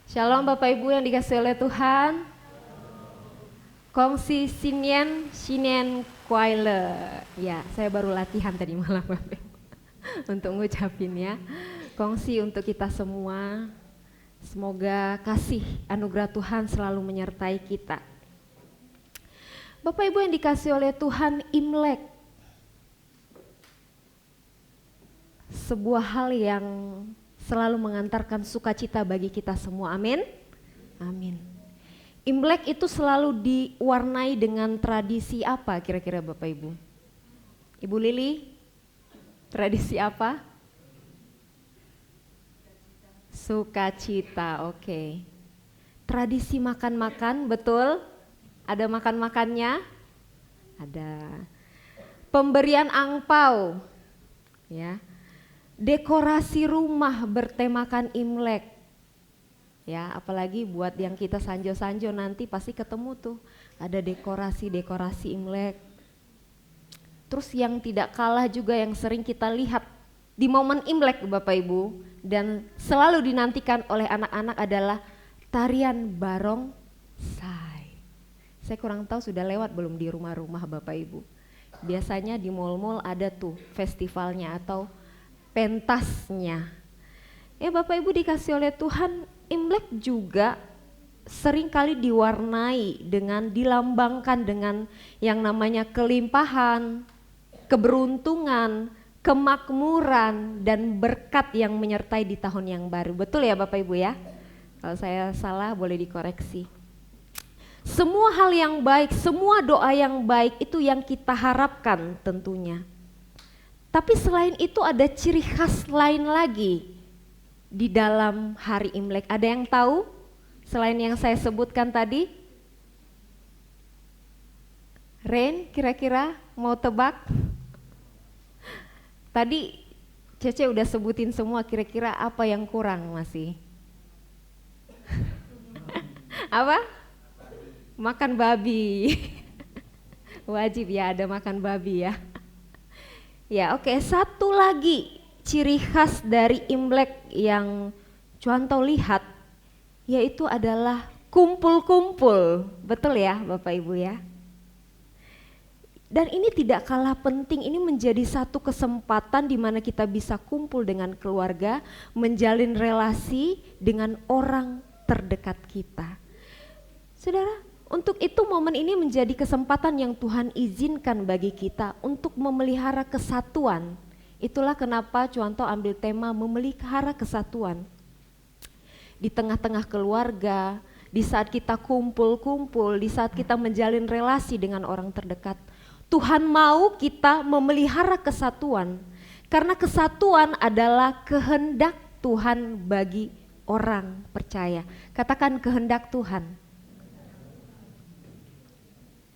Shalom Bapak Ibu yang dikasihi oleh Tuhan. Kongsi Sinyen Shinen Kuaile. Ya, saya baru latihan tadi malam Bapak Ibu untuk ngucapinnya. Kongsi untuk kita semua. Semoga kasih anugerah Tuhan selalu menyertai kita. Bapak Ibu yang dikasihi oleh Tuhan, Imlek sebuah hal yang selalu mengantarkan sukacita bagi kita semua. Amin. Amin. Imlek itu selalu diwarnai dengan tradisi apa kira-kira Bapak Ibu? Ibu Lili, tradisi apa? Sukacita, oke. Tradisi makan-makan, betul? Ada makan-makannya? Ada. Pemberian angpau, ya. Dekorasi rumah bertemakan Imlek. Ya, apalagi buat yang kita sanjo-sanjo nanti pasti ketemu tuh ada dekorasi-dekorasi Imlek. Terus yang tidak kalah juga yang sering kita lihat di momen Imlek Bapak Ibu dan selalu dinantikan oleh anak-anak adalah tarian barongsai. Saya kurang tahu sudah lewat belum di rumah-rumah Bapak Ibu. Biasanya di mal-mal ada tuh festivalnya atau pentasnya. Ya Bapak Ibu dikasih oleh Tuhan, Imlek juga seringkali diwarnai dengan dilambangkan dengan yang namanya kelimpahan, keberuntungan, kemakmuran dan berkat yang menyertai di tahun yang baru. Betul ya Bapak Ibu ya? Kalau saya salah boleh dikoreksi. Semua hal yang baik, semua doa yang baik itu yang kita harapkan tentunya. Tapi selain itu ada ciri khas lain lagi di dalam hari Imlek. Ada yang tahu selain yang saya sebutkan tadi? Ren, kira-kira mau tebak? Tadi Cece udah sebutin semua, kira-kira apa yang kurang masih? Apa? Makan babi. Wajib ya ada makan babi ya. Ya oke, satu lagi ciri khas dari Imlek yang Cuanto lihat yaitu adalah kumpul-kumpul. Betul ya Bapak Ibu ya? Dan ini tidak kalah penting, ini menjadi satu kesempatan di mana kita bisa kumpul dengan keluarga, menjalin relasi dengan orang terdekat kita. Saudara, untuk itu momen ini menjadi kesempatan yang Tuhan izinkan bagi kita untuk memelihara kesatuan. Itulah kenapa Cuanto ambil tema memelihara kesatuan. Di tengah-tengah keluarga, di saat kita kumpul-kumpul, di saat kita menjalin relasi dengan orang terdekat, Tuhan mau kita memelihara kesatuan. Karena kesatuan adalah kehendak Tuhan bagi orang percaya. Katakan kehendak Tuhan.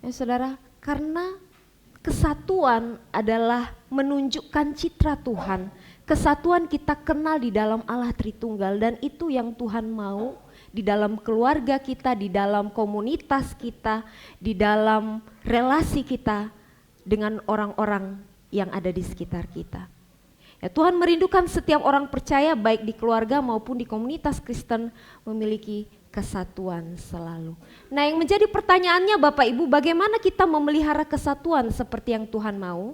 Ya saudara, karena kesatuan adalah menunjukkan citra Tuhan. Kesatuan kita kenal di dalam Allah Tritunggal dan itu yang Tuhan mau di dalam keluarga kita, di dalam komunitas kita, di dalam relasi kita dengan orang-orang yang ada di sekitar kita. Ya, Tuhan merindukan setiap orang percaya baik di keluarga maupun di komunitas Kristen memiliki kesatuan selalu. Nah yang menjadi pertanyaannya Bapak Ibu, bagaimana kita memelihara kesatuan seperti yang Tuhan mau?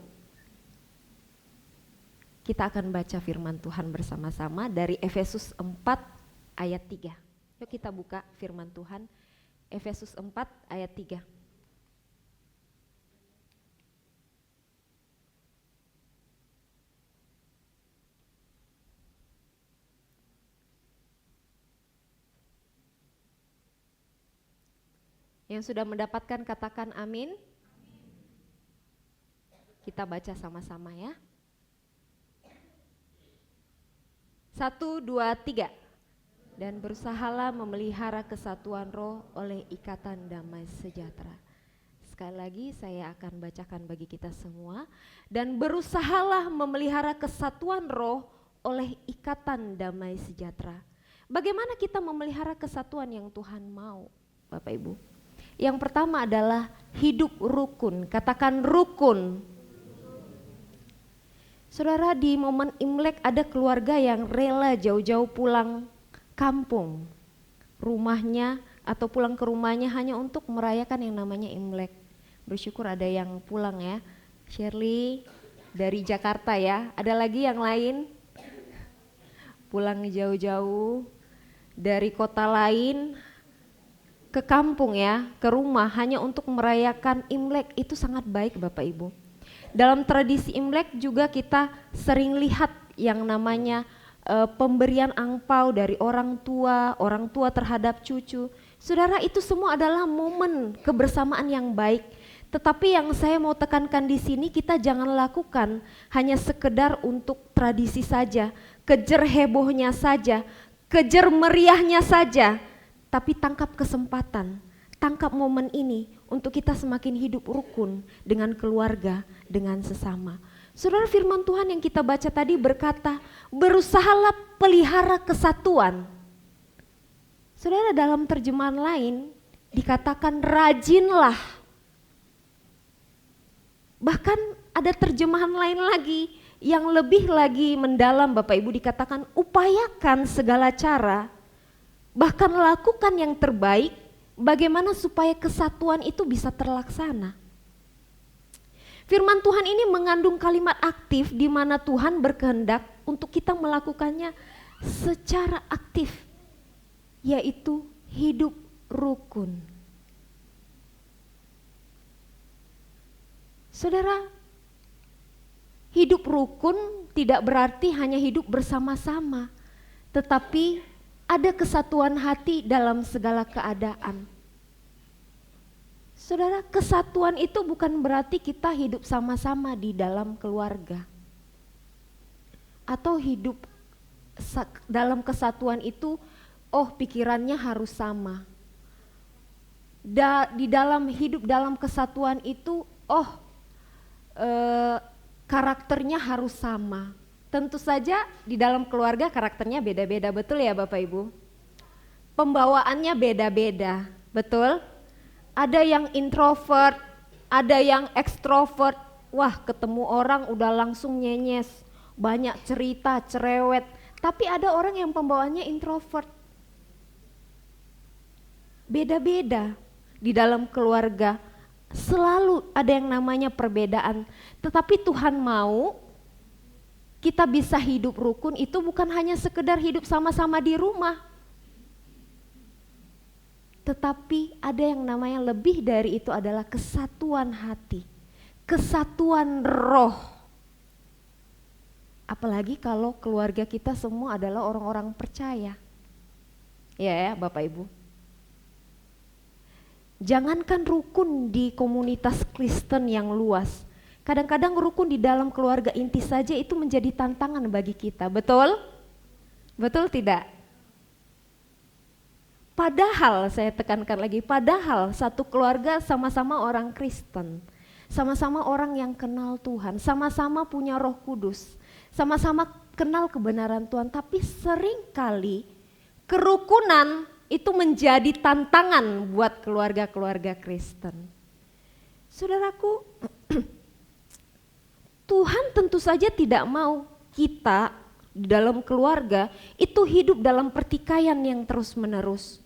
Kita akan baca firman Tuhan bersama-sama dari Efesus 4 ayat 3. Yuk kita buka firman Tuhan, Efesus 4 ayat 3. Yang sudah mendapatkan katakan amin. Kita baca sama-sama ya. 1, 2, 3. Dan berusahalah memelihara kesatuan roh oleh ikatan damai sejahtera. Sekali lagi saya akan bacakan bagi kita semua. Dan berusahalah memelihara kesatuan roh oleh ikatan damai sejahtera. Bagaimana kita memelihara kesatuan yang Tuhan mau Bapak Ibu? Yang pertama adalah hidup rukun, katakan rukun. Saudara, di momen Imlek ada keluarga yang rela jauh-jauh pulang kampung rumahnya atau pulang ke rumahnya hanya untuk merayakan yang namanya Imlek. Bersyukur ada yang pulang ya. Shirley dari Jakarta ya. Ada lagi yang lain? Pulang jauh-jauh dari kota lain ke kampung ya, ke rumah hanya untuk merayakan Imlek. Itu sangat baik Bapak Ibu. Dalam tradisi Imlek juga kita sering lihat yang namanya pemberian angpau dari orang tua terhadap cucu. Saudara, itu semua adalah momen kebersamaan yang baik. Tetapi yang saya mau tekankan di sini, kita jangan lakukan hanya sekedar untuk tradisi saja, kejar hebohnya saja, kejar meriahnya saja, tapi tangkap kesempatan, tangkap momen ini untuk kita semakin hidup rukun dengan keluarga, dengan sesama. Saudara, firman Tuhan yang kita baca tadi berkata, berusahalah pelihara kesatuan. Saudara, dalam terjemahan lain dikatakan rajinlah. Bahkan ada terjemahan lain lagi yang lebih lagi mendalam Bapak Ibu, dikatakan upayakan segala cara, bahkan lakukan yang terbaik bagaimana supaya kesatuan itu bisa terlaksana. Firman Tuhan ini mengandung kalimat aktif di mana Tuhan berkehendak untuk kita melakukannya secara aktif, yaitu hidup rukun. Saudara, hidup rukun tidak berarti hanya hidup bersama-sama, tetapi ada kesatuan hati dalam segala keadaan. Saudara, kesatuan itu bukan berarti kita hidup sama-sama di dalam keluarga. Atau hidup dalam kesatuan itu, pikirannya harus sama. Di dalam hidup dalam kesatuan itu, karakternya harus sama. Tentu saja di dalam keluarga karakternya beda-beda, betul ya Bapak Ibu? Pembawaannya beda-beda, betul? Ada yang introvert, ada yang ekstrovert. Wah, ketemu orang udah langsung nyenyes, banyak cerita, cerewet. Tapi ada orang yang pembawaannya introvert. Beda-beda di dalam keluarga. Selalu ada yang namanya perbedaan. Tetapi Tuhan mau kita bisa hidup rukun itu bukan hanya sekedar hidup sama-sama di rumah. Tetapi ada yang namanya lebih dari itu, adalah kesatuan hati, kesatuan roh. Apalagi kalau keluarga kita semua adalah orang-orang percaya. Ya Bapak Ibu. Jangankan rukun di komunitas Kristen yang luas, kadang-kadang rukun di dalam keluarga inti saja itu menjadi tantangan bagi kita, betul? Betul tidak? Padahal saya tekankan lagi, padahal satu keluarga sama-sama orang Kristen, sama-sama orang yang kenal Tuhan, sama-sama punya Roh Kudus, sama-sama kenal kebenaran Tuhan, tapi seringkali kerukunan itu menjadi tantangan buat keluarga-keluarga Kristen. Saudaraku, Tuhan tentu saja tidak mau kita di dalam keluarga itu hidup dalam pertikaian yang terus-menerus.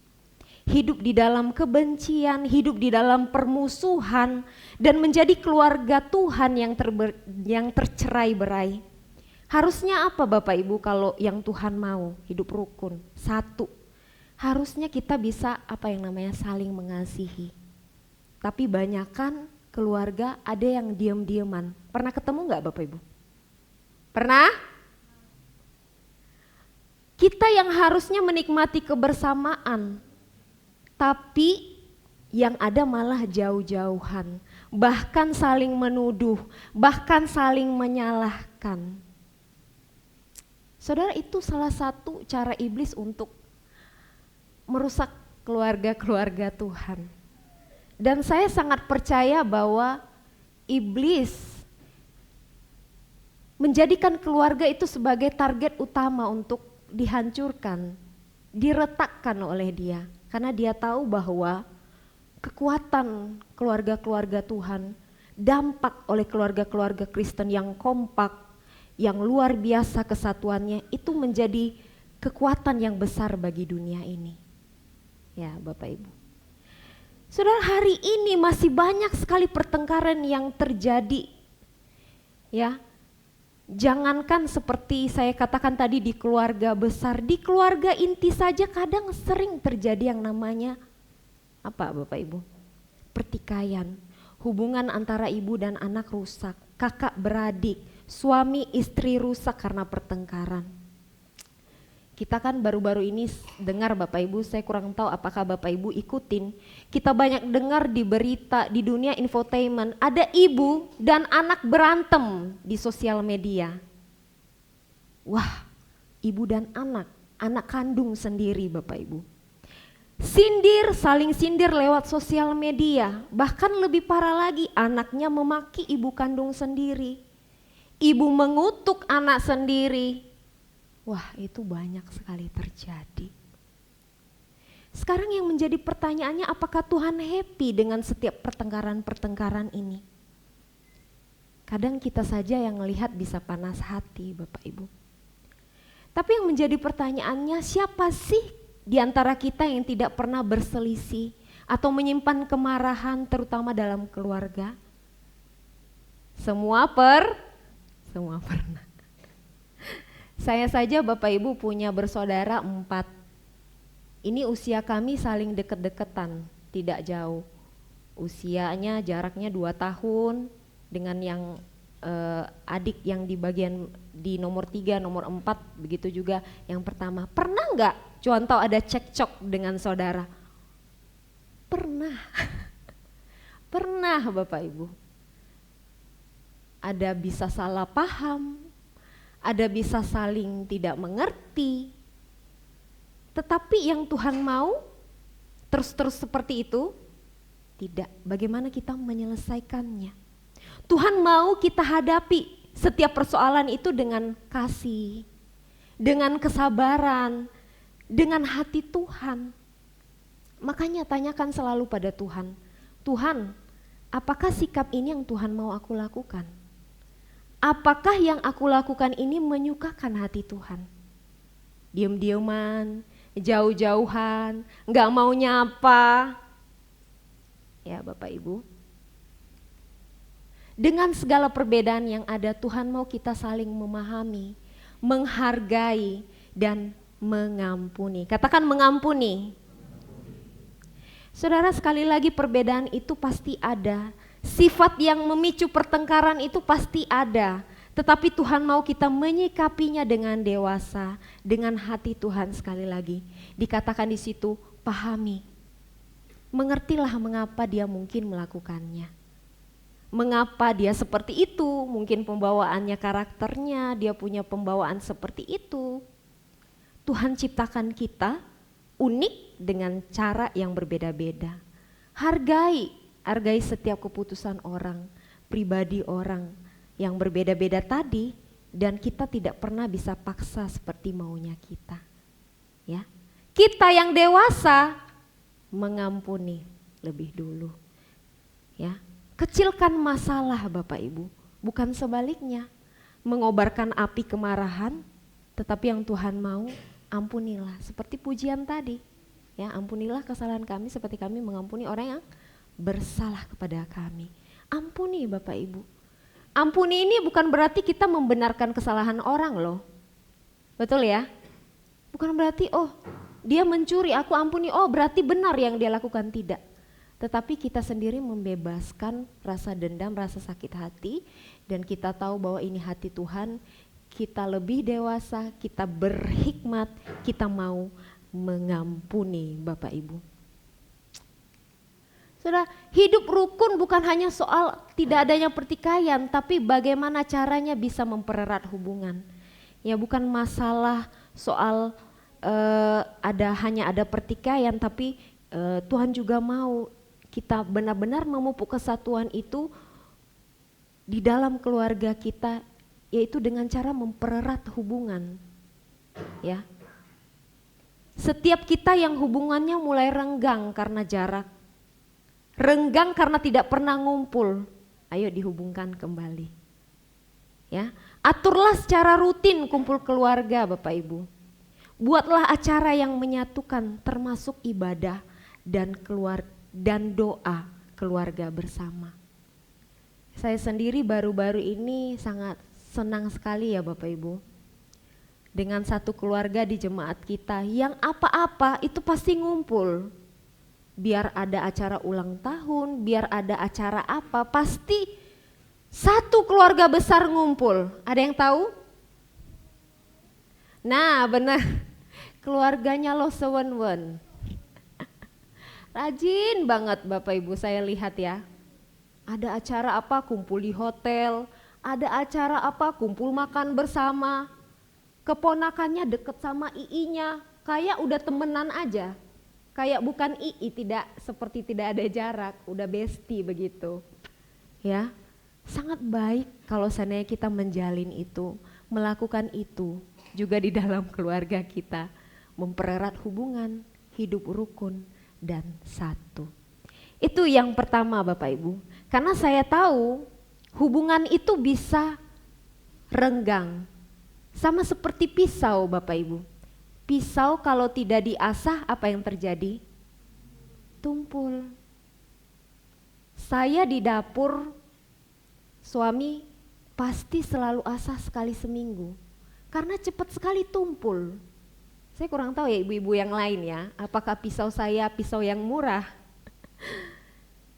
Hidup di dalam kebencian, hidup di dalam permusuhan, dan menjadi keluarga Tuhan yang tercerai-berai. Harusnya apa Bapak Ibu kalau yang Tuhan mau hidup rukun? Satu, harusnya kita bisa apa yang namanya saling mengasihi. Tapi banyakan keluarga ada yang diam-diaman. Pernah ketemu nggak Bapak Ibu? Pernah? Kita yang harusnya menikmati kebersamaan, tapi yang ada malah jauh-jauhan, bahkan saling menuduh, bahkan saling menyalahkan. Saudara, itu salah satu cara iblis untuk merusak keluarga-keluarga Tuhan. Dan saya sangat percaya bahwa iblis menjadikan keluarga itu sebagai target utama untuk dihancurkan, diretakkan oleh dia. Karena dia tahu bahwa kekuatan keluarga-keluarga Tuhan, dampak oleh keluarga-keluarga Kristen yang kompak, yang luar biasa kesatuannya, itu menjadi kekuatan yang besar bagi dunia ini. Ya Bapak Ibu. Saudara, hari ini masih banyak sekali pertengkaran yang terjadi. Ya. Jangankan seperti saya katakan tadi di keluarga besar, di keluarga inti saja kadang sering terjadi yang namanya apa Bapak Ibu? Pertikaian. Hubungan antara ibu dan anak rusak, kakak beradik, suami istri rusak karena pertengkaran. Kita kan baru-baru ini dengar Bapak Ibu, saya kurang tahu apakah Bapak Ibu ikutin. Kita banyak dengar di berita di dunia infotainment, ada ibu dan anak berantem di sosial media. Wah, ibu dan anak kandung sendiri Bapak Ibu. Saling sindir lewat sosial media. Bahkan lebih parah lagi, anaknya memaki ibu kandung sendiri. Ibu mengutuk anak sendiri. Wah, itu banyak sekali terjadi. Sekarang yang menjadi pertanyaannya, apakah Tuhan happy dengan setiap pertengkaran-pertengkaran ini? Kadang kita saja yang melihat bisa panas hati Bapak Ibu. Tapi yang menjadi pertanyaannya, siapa sih di antara kita yang tidak pernah berselisih atau menyimpan kemarahan terutama dalam keluarga? Semua pernah. Saya saja Bapak Ibu punya bersaudara 4. Ini usia kami saling deket-deketan, tidak jauh. Usianya jaraknya 2 tahun dengan yang adik yang di bagian di nomor 3, nomor 4, begitu juga yang pertama. Pernah nggak contoh ada cekcok dengan saudara? Pernah. Pernah Bapak Ibu. Ada bisa salah paham, ada bisa saling tidak mengerti. Tetapi yang Tuhan mau terus-terus seperti itu? Tidak. Bagaimana kita menyelesaikannya? Tuhan mau kita hadapi setiap persoalan itu dengan kasih, dengan kesabaran, dengan hati Tuhan. Makanya tanyakan selalu pada Tuhan, Tuhan, apakah sikap ini yang Tuhan mau aku lakukan? Apakah yang aku lakukan ini menyukakan hati Tuhan? Diam-diaman, jauh-jauhan, gak mau nyapa. Ya Bapak Ibu. Dengan segala perbedaan yang ada, Tuhan mau kita saling memahami, menghargai, dan mengampuni. Katakan mengampuni. Saudara, sekali lagi perbedaan itu pasti ada. Sifat yang memicu pertengkaran itu pasti ada, tetapi Tuhan mau kita menyikapinya dengan dewasa, dengan hati Tuhan. Sekali lagi dikatakan di situ, pahami, mengertilah mengapa dia mungkin melakukannya, mengapa dia seperti itu, mungkin pembawaannya, karakternya, dia punya pembawaan seperti itu. Tuhan ciptakan kita unik dengan cara yang berbeda-beda. Hargai setiap keputusan orang, pribadi orang yang berbeda-beda tadi, dan kita tidak pernah bisa paksa seperti maunya kita. Ya, kita yang dewasa mengampuni lebih dulu. Ya, kecilkan masalah Bapak Ibu, bukan sebaliknya, mengobarkan api kemarahan, tetapi yang Tuhan mau ampunilah. Seperti pujian tadi, ya, ampunilah kesalahan kami seperti kami mengampuni orang yang bersalah kepada kami. Ampuni Bapak Ibu. Ampuni ini bukan berarti kita membenarkan kesalahan orang loh. Betul ya? Bukan berarti oh dia mencuri aku ampuni, oh berarti benar yang dia lakukan, tidak. Tetapi kita sendiri membebaskan rasa dendam, rasa sakit hati, dan kita tahu bahwa ini hati Tuhan. Kita lebih dewasa, kita berhikmat, kita mau mengampuni Bapak Ibu. Saudara, hidup rukun bukan hanya soal tidak adanya pertikaian, tapi bagaimana caranya bisa mempererat hubungan. Ya, bukan masalah soal hanya ada pertikaian, tapi Tuhan juga mau kita benar-benar memupuk kesatuan itu di dalam keluarga kita, yaitu dengan cara mempererat hubungan. Ya, setiap kita yang hubungannya mulai renggang karena jarak, renggang karena tidak pernah ngumpul, ayo dihubungkan kembali. Ya, aturlah secara rutin kumpul keluarga Bapak Ibu. Buatlah acara yang menyatukan termasuk ibadah dan doa keluarga bersama. Saya sendiri baru-baru ini sangat senang sekali ya Bapak Ibu. Dengan satu keluarga di jemaat kita yang apa-apa itu pasti ngumpul. Biar ada acara ulang tahun, biar ada acara apa, pasti satu keluarga besar ngumpul. Ada yang tahu? Nah benar, keluarganya Lo Sewen-wen. Rajin banget Bapak Ibu saya lihat ya. Ada acara apa kumpul di hotel, ada acara apa kumpul makan bersama. Keponakannya deket sama Iinya, kayak udah temenan aja. Kayak bukan Ii, tidak seperti tidak ada jarak, udah bestie begitu. Ya, sangat baik kalau seandainya kita menjalin itu, melakukan itu juga di dalam keluarga kita. Mempererat hubungan, hidup rukun dan satu. Itu yang pertama Bapak Ibu. Karena saya tahu hubungan itu bisa renggang. Sama seperti pisau Bapak Ibu. Pisau kalau tidak diasah apa yang terjadi? Tumpul. Saya di dapur, suami pasti selalu asah sekali seminggu. Karena cepat sekali tumpul. Saya kurang tahu ya ibu-ibu yang lain ya, apakah pisau saya pisau yang murah?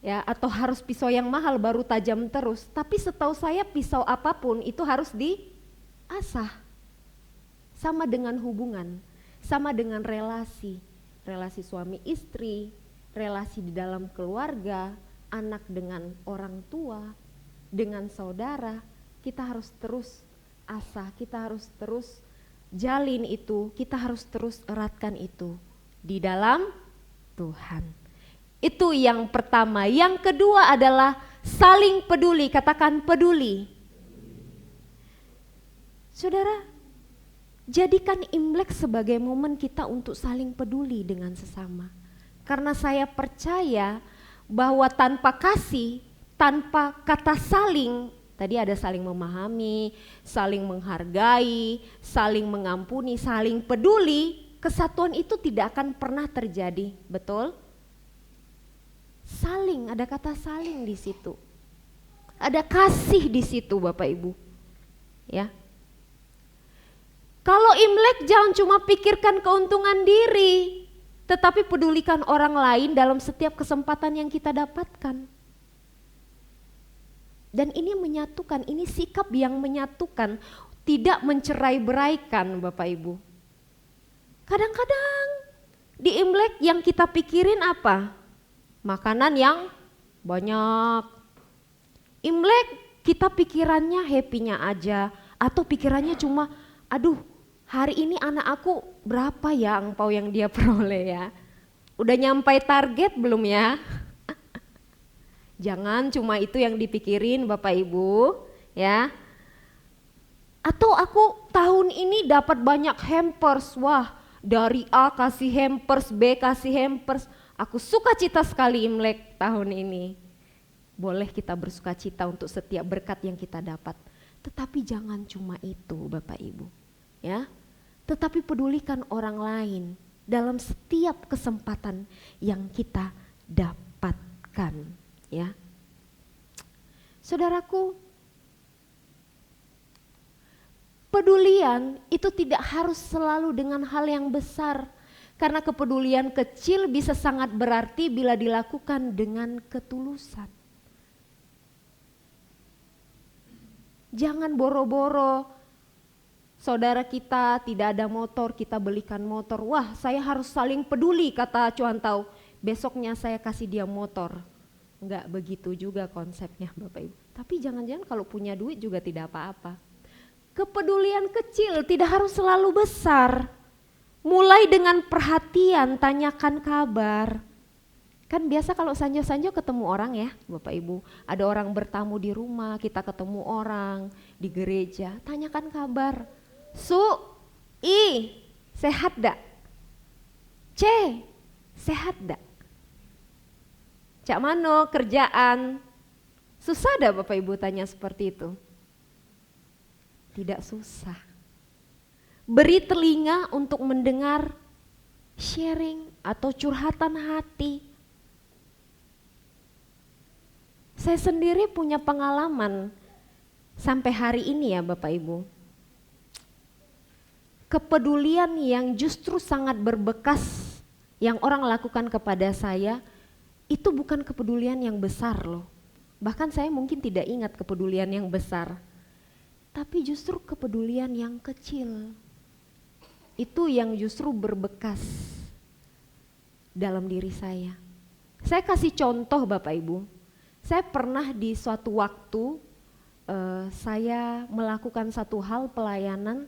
Ya, atau harus pisau yang mahal baru tajam terus. Tapi setahu saya pisau apapun itu harus diasah. Sama dengan hubungan, sama dengan relasi suami istri, relasi di dalam keluarga, anak dengan orang tua, dengan saudara, kita harus terus asah, kita harus terus jalin itu, kita harus terus eratkan itu di dalam Tuhan. Itu yang pertama. Yang kedua adalah saling peduli, katakan peduli. Saudara, jadikan Imlek sebagai momen kita untuk saling peduli dengan sesama. Karena saya percaya bahwa tanpa kasih, tanpa kata saling, tadi ada saling memahami, saling menghargai, saling mengampuni, saling peduli, kesatuan itu tidak akan pernah terjadi, betul? Saling, ada kata saling di situ. Ada kasih di situ Bapak Ibu. Ya. Kalau Imlek jangan cuma pikirkan keuntungan diri, tetapi pedulikan orang lain dalam setiap kesempatan yang kita dapatkan. Dan ini menyatukan, ini sikap yang menyatukan, tidak mencerai-beraikan Bapak Ibu. Kadang-kadang di Imlek yang kita pikirin apa? Makanan yang banyak. Imlek kita pikirannya happy-nya aja, atau pikirannya cuma, aduh, hari ini anak aku berapa ya angpau yang dia peroleh ya? Udah nyampai target belum ya? Jangan cuma itu yang dipikirin Bapak Ibu ya. Atau aku tahun ini dapat banyak hampers, wah dari A kasih hampers, B kasih hampers. Aku sukacita sekali Imlek tahun ini. Boleh kita bersukacita untuk setiap berkat yang kita dapat. Tetapi jangan cuma itu Bapak Ibu ya. Tetapi pedulikan orang lain dalam setiap kesempatan yang kita dapatkan ya. Saudaraku, pedulian itu tidak harus selalu dengan hal yang besar, karena kepedulian kecil bisa sangat berarti bila dilakukan dengan ketulusan. Jangan boro-boro. Saudara kita tidak ada motor, kita belikan motor. Wah, saya harus saling peduli kata Cuantau. Besoknya saya kasih dia motor. Enggak begitu juga konsepnya Bapak Ibu. Tapi jangan-jangan kalau punya duit juga tidak apa-apa. Kepedulian kecil tidak harus selalu besar. Mulai dengan perhatian, tanyakan kabar. Kan biasa kalau sanjo-sanjo ketemu orang ya Bapak Ibu. Ada orang bertamu di rumah, kita ketemu orang di gereja. Tanyakan kabar. Su, I, sehat dak? C, sehat dak? Cak mano kerjaan? Susah dak Bapak Ibu tanya seperti itu? Tidak susah. Beri telinga untuk mendengar sharing atau curhatan hati. Saya sendiri punya pengalaman sampai hari ini ya Bapak Ibu. Kepedulian yang justru sangat berbekas yang orang lakukan kepada saya itu bukan kepedulian yang besar loh. Bahkan saya mungkin tidak ingat kepedulian yang besar. Tapi justru kepedulian yang kecil. Itu yang justru berbekas dalam diri saya. Saya kasih contoh Bapak Ibu. Saya pernah di suatu waktu saya melakukan satu hal pelayanan,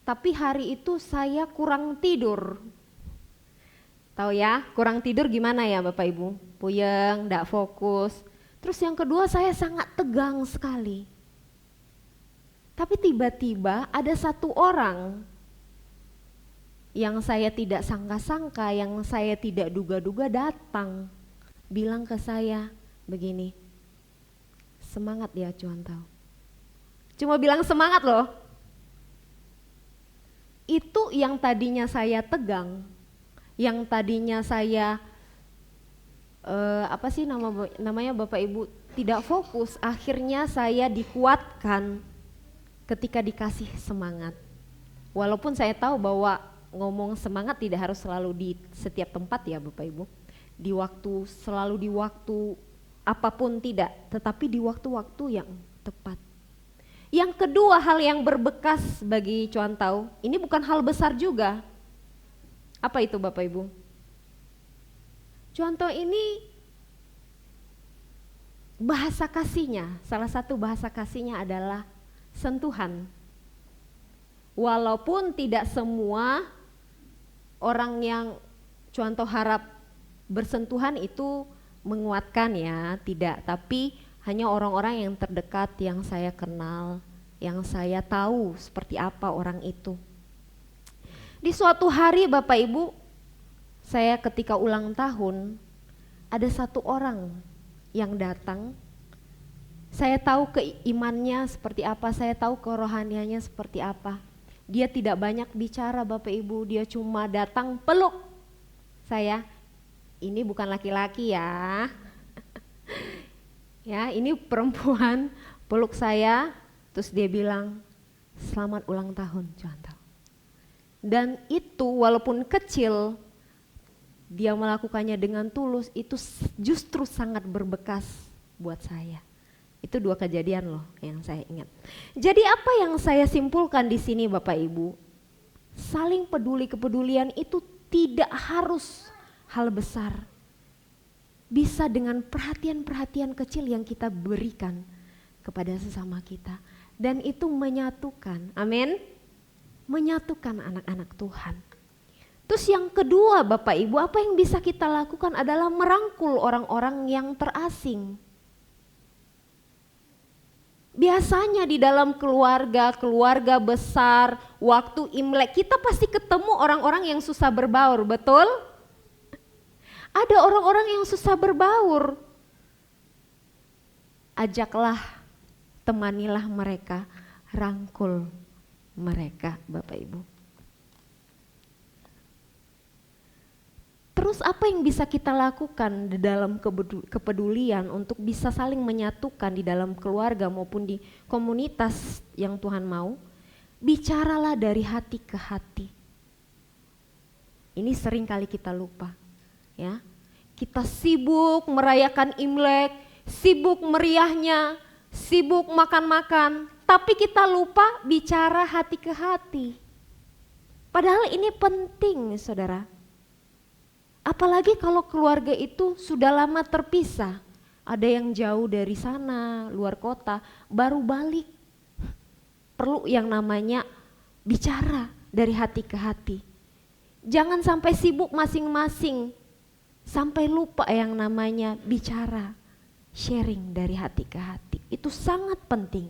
tapi hari itu saya kurang tidur. Tahu ya, kurang tidur gimana ya Bapak Ibu? Puyeng, enggak fokus. Terus yang kedua saya sangat tegang sekali. Tapi tiba-tiba ada satu orang yang saya tidak sangka-sangka, yang saya tidak duga-duga datang. Bilang ke saya begini, semangat ya Cuantau. Cuma bilang semangat loh. Itu yang tadinya saya tegang, yang tadinya saya namanya Bapak Ibu tidak fokus, akhirnya saya dikuatkan ketika dikasih semangat. Walaupun saya tahu bahwa ngomong semangat tidak harus selalu di setiap tempat ya Bapak Ibu. Selalu di waktu apapun tidak, tetapi di waktu-waktu yang tepat. Yang kedua hal yang berbekas bagi Cuantau, ini bukan hal besar juga. Apa itu Bapak Ibu? Cuantau ini bahasa kasihnya, salah satu bahasa kasihnya adalah sentuhan. Walaupun tidak semua orang yang Cuantau harap bersentuhan itu menguatkan ya, tidak. Tapi hanya orang-orang yang terdekat yang saya kenal, yang saya tahu seperti apa orang itu. Di suatu hari Bapak Ibu, saya ketika ulang tahun, ada satu orang yang datang. Saya tahu keimannya seperti apa, saya tahu kerohaniannya seperti apa. Dia tidak banyak bicara Bapak Ibu, dia cuma datang peluk saya. Ini bukan laki-laki ya. Ya, ini perempuan peluk saya, terus dia bilang, "Selamat ulang tahun, Cuantau." Dan itu walaupun kecil, dia melakukannya dengan tulus, itu justru sangat berbekas buat saya. Itu 2 kejadian loh yang saya ingat. Jadi apa yang saya simpulkan di sini Bapak Ibu? Saling kepedulian itu tidak harus hal besar. Bisa dengan perhatian-perhatian kecil yang kita berikan kepada sesama kita. Dan itu menyatukan, amin? Menyatukan anak-anak Tuhan. Terus yang kedua Bapak Ibu, apa yang bisa kita lakukan adalah merangkul orang-orang yang terasing. Biasanya di dalam keluarga besar, waktu Imlek kita pasti ketemu orang-orang yang susah berbaur, betul? Ada orang-orang yang susah berbaur. Ajaklah, temanilah mereka, rangkul mereka Bapak Ibu. Terus apa yang bisa kita lakukan di dalam kepedulian untuk bisa saling menyatukan di dalam keluarga maupun di komunitas yang Tuhan mau? Bicaralah dari hati ke hati. Ini sering kali kita lupa, ya. Kita sibuk merayakan Imlek, sibuk meriahnya, sibuk makan-makan, tapi kita lupa bicara hati ke hati. Padahal ini penting, saudara. Apalagi kalau keluarga itu sudah lama terpisah, ada yang jauh dari sana, luar kota, baru balik. Perlu yang namanya bicara dari hati ke hati. Jangan sampai sibuk masing-masing, sampai lupa yang namanya bicara, sharing dari hati ke hati. Itu sangat penting.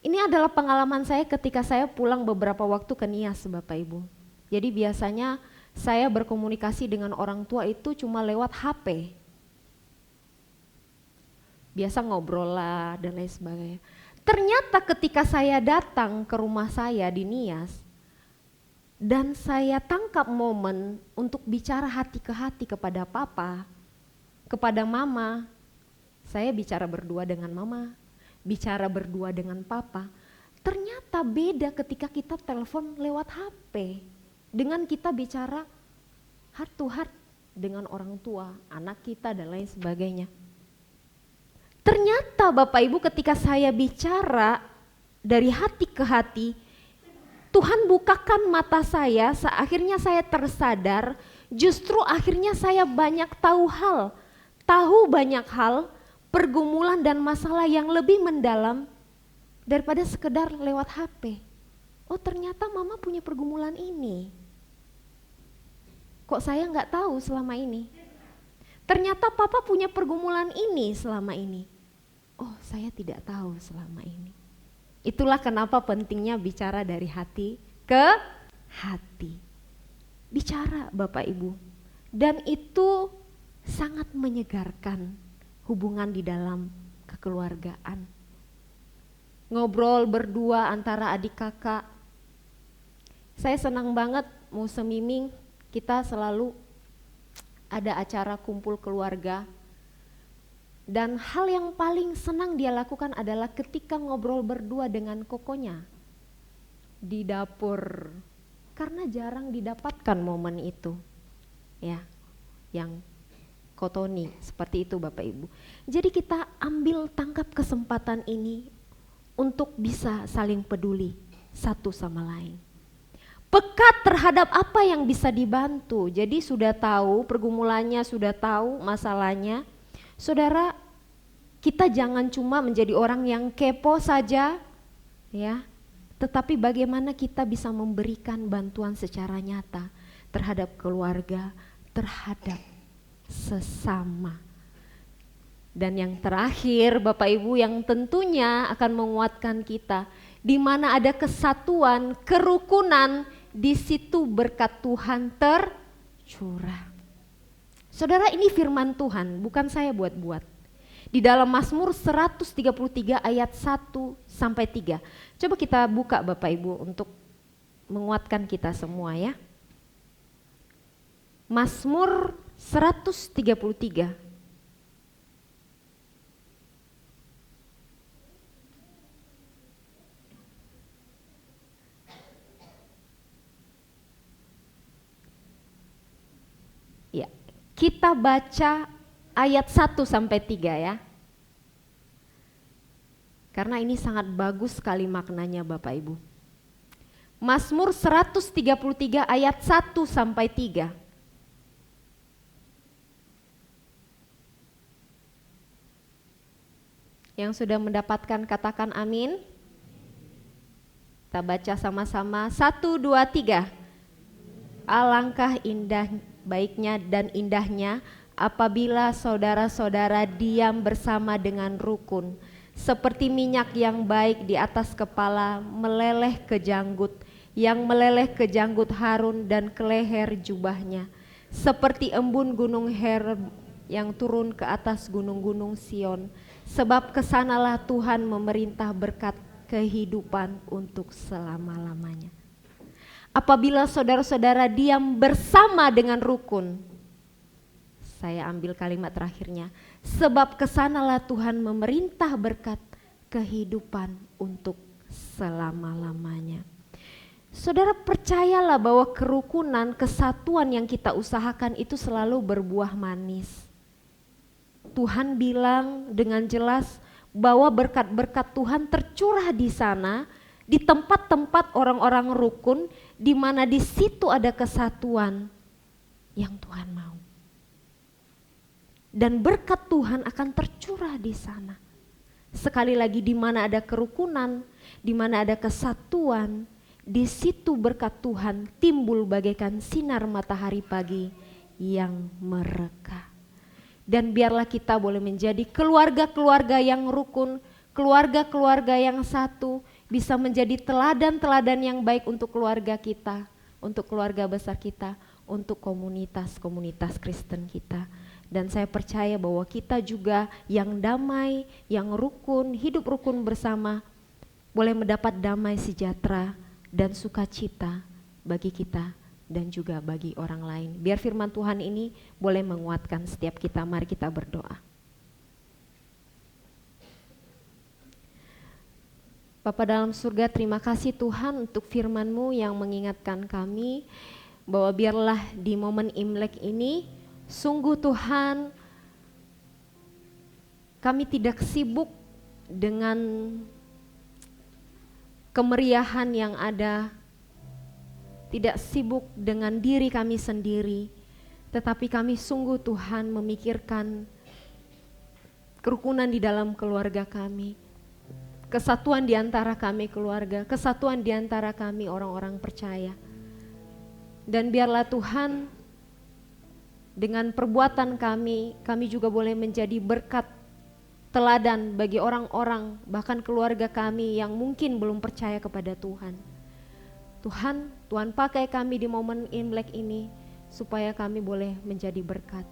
Ini adalah pengalaman saya ketika saya pulang beberapa waktu ke Nias Bapak Ibu. Jadi biasanya saya berkomunikasi dengan orang tua itu cuma lewat HP. Biasa ngobrol lah dan lain sebagainya. Ternyata ketika saya datang ke rumah saya di Nias, Dan saya tangkap momen untuk bicara hati ke hati kepada papa, kepada mama. Saya bicara berdua dengan mama, bicara berdua dengan papa. Ternyata beda ketika kita telepon lewat HP dengan kita bicara heart to heart dengan orang tua, anak kita dan lain sebagainya. Ternyata Bapak Ibu ketika saya bicara dari hati ke hati, Tuhan bukakan mata saya, akhirnya saya tersadar, justru akhirnya saya banyak tahu banyak hal, pergumulan dan masalah yang lebih mendalam daripada sekedar lewat HP. Oh ternyata mama punya pergumulan ini. Kok saya nggak tahu selama ini? Ternyata papa punya pergumulan ini selama ini. Oh saya tidak tahu selama ini. Itulah kenapa pentingnya bicara dari hati ke hati. Bicara Bapak Ibu. Dan itu sangat menyegarkan hubungan di dalam kekeluargaan. Ngobrol berdua antara adik kakak. Saya senang banget musim miming kita selalu ada acara kumpul keluarga. Dan hal yang paling senang dia lakukan adalah ketika ngobrol berdua dengan kokonya di dapur. Karena jarang didapatkan momen itu. Ya, yang kotoni seperti itu Bapak Ibu. Jadi kita ambil tangkap kesempatan ini untuk bisa saling peduli satu sama lain. Pekat terhadap apa yang bisa dibantu. Jadi sudah tahu pergumulannya, sudah tahu masalahnya. Saudara, kita jangan cuma menjadi orang yang kepo saja, ya. Tetapi bagaimana kita bisa memberikan bantuan secara nyata terhadap keluarga, terhadap sesama. Dan yang terakhir Bapak Ibu yang tentunya akan menguatkan kita, di mana ada kesatuan, kerukunan, di situ berkat Tuhan tercurah. Saudara, ini firman Tuhan, bukan saya buat-buat. Di dalam Mazmur 133 ayat 1 sampai 3. Coba kita buka Bapak Ibu untuk menguatkan kita semua ya. Mazmur 133. Ya, kita baca ayat 1 sampai 3 ya. Karena ini sangat bagus sekali maknanya Bapak Ibu. Mazmur 133 ayat 1 sampai 3. Yang sudah mendapatkan katakan amin. Kita baca sama-sama 1, 2, 3. Alangkah indah, baiknya dan indahnya apabila saudara-saudara diam bersama dengan rukun, seperti minyak yang baik di atas kepala meleleh ke janggut, yang meleleh ke janggut Harun dan ke leher jubahnya, seperti embun gunung Her yang turun ke atas gunung-gunung Sion, sebab kesanalah Tuhan memerintah berkat kehidupan untuk selama-lamanya. Apabila saudara-saudara diam bersama dengan rukun, saya ambil kalimat terakhirnya, sebab kesanalah Tuhan memerintah berkat kehidupan untuk selama-lamanya. Saudara, percayalah bahwa kerukunan, kesatuan yang kita usahakan itu selalu berbuah manis. Tuhan bilang dengan jelas bahwa berkat-berkat Tuhan tercurah di sana, di tempat-tempat orang-orang rukun, di mana di situ ada kesatuan yang Tuhan mau. Dan berkat Tuhan akan tercurah di sana. Sekali lagi, di mana ada kerukunan, di mana ada kesatuan, di situ berkat Tuhan timbul bagaikan sinar matahari pagi yang mereka. Dan biarlah kita boleh menjadi keluarga-keluarga yang rukun, keluarga-keluarga yang satu, bisa menjadi teladan-teladan yang baik untuk keluarga kita, untuk keluarga besar kita, untuk komunitas-komunitas Kristen kita. Dan saya percaya bahwa kita juga yang damai, yang rukun, hidup rukun bersama, boleh mendapat damai sejahtera dan sukacita bagi kita dan juga bagi orang lain. Biar firman Tuhan ini boleh menguatkan setiap kita. Mari kita berdoa. Bapa dalam surga, terima kasih Tuhan untuk firman-Mu yang mengingatkan kami bahwa biarlah di momen Imlek ini sungguh Tuhan kami tidak sibuk dengan kemeriahan yang ada, tidak sibuk dengan diri kami sendiri, tetapi kami sungguh Tuhan memikirkan kerukunan di dalam keluarga kami, kesatuan di antara kami keluarga, kesatuan di antara kami orang-orang percaya. Dan biarlah Tuhan dengan perbuatan kami juga boleh menjadi berkat teladan bagi orang-orang, bahkan keluarga kami yang mungkin belum percaya kepada Tuhan. Tuhan pakai kami di momen Imlek ini supaya kami boleh menjadi berkat.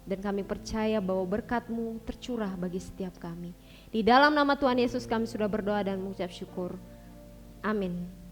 Dan kami percaya bahwa berkat-Mu tercurah bagi setiap kami. Di dalam nama Tuhan Yesus kami sudah berdoa dan mengucap syukur. Amin.